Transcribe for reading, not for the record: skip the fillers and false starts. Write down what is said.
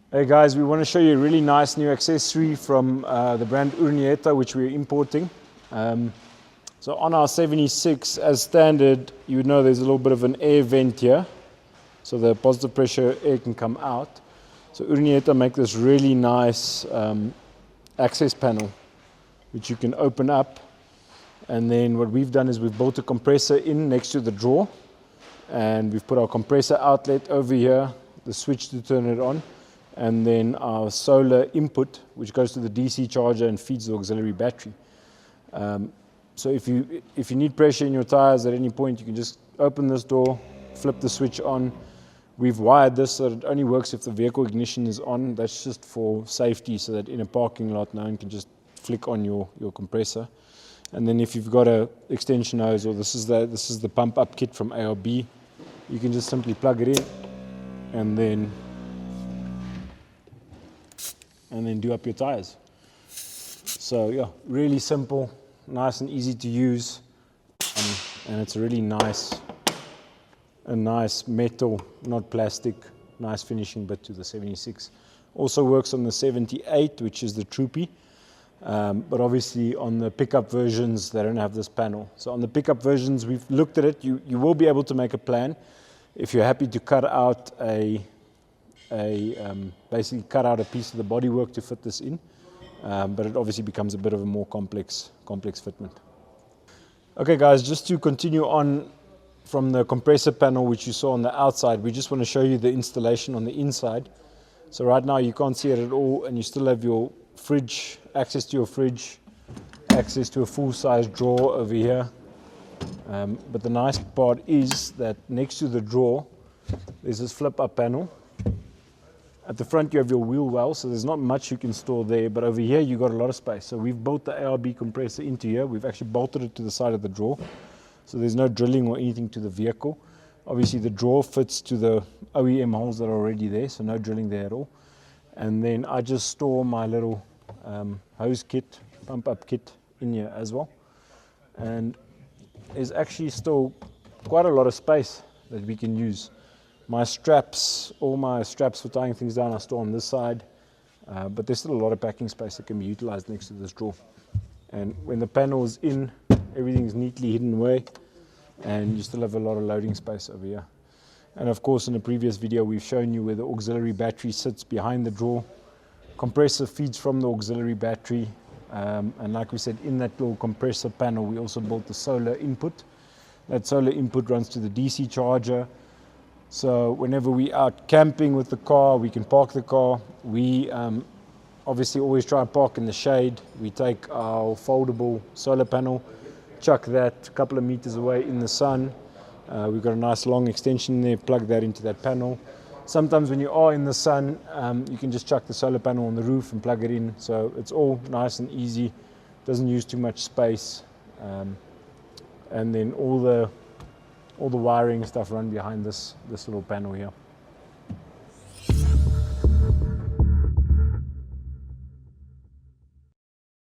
Hey guys, we want to show you a really nice new accessory from the brand Urnieta, which we're importing. So on our 76, as standard, you would know there's a little bit of an air vent here, so the positive pressure air can come out. So Urnieta make this really nice access panel, which you can open up. And then what we've done is we've built a compressor in next to the drawer, and we've put our compressor outlet over here, the switch to turn it on, and then our solar input, which goes to the DC charger and feeds the auxiliary battery. So if you need pressure in your tires at any point, you can just open this door, flip the switch on. We've wired this so that it only works if the vehicle ignition is on. That's just for safety, so that in a parking lot, no one can just flick on your compressor. And then if you've got a extension hose, or this is the pump up kit from ARB, you can just simply plug it in and then do up your tires. So yeah, really simple, nice and easy to use, and it's a really nice metal, not plastic, nice finishing bit to the 76. Also works on the 78, which is the Troopy, but obviously on the pickup versions they don't have this panel. So on the pickup versions, we've looked at it. You will be able to make a plan if you're happy to cut out basically cut out a piece of the bodywork to fit this in, but it obviously becomes a bit of a more complex fitment. Okay guys, just to continue on from the compressor panel which you saw on the outside, we just want to show you the installation on the inside. So right now you can't see it at all, and you still have your fridge, access to your fridge, access to a full-size drawer over here. But the nice part is that next to the drawer there's this flip-up panel. At the front you have your wheel well, so there's not much you can store there, but over here you've got a lot of space. So we've built the ARB compressor into here. We've actually bolted it to the side of the drawer, so there's no drilling or anything to the vehicle. Obviously the drawer fits to the OEM holes that are already there, so no drilling there at all. And then I just store my little hose kit, pump up kit in here as well. And there's actually still quite a lot of space that we can use. My straps, all my straps for tying things down, I store on this side, but there's still a lot of packing space that can be utilized next to this drawer. And when the panel is in, everything's neatly hidden away, and you still have a lot of loading space over here. And of course, in a previous video, we've shown you where the auxiliary battery sits behind the drawer. Compressor feeds from the auxiliary battery, and like we said, in that little compressor panel, we also built the solar input. That solar input runs to the DC charger. So whenever we're out camping with the car, we can park the car. We obviously always try and park in the shade. We take our foldable solar panel, chuck that a couple of meters away in the sun. We've got a nice long extension there, plug that into that panel. Sometimes when you are in the sun, you can just chuck the solar panel on the roof and plug it in. So it's all nice and easy, doesn't use too much space. And then all the wiring stuff run behind this little panel here.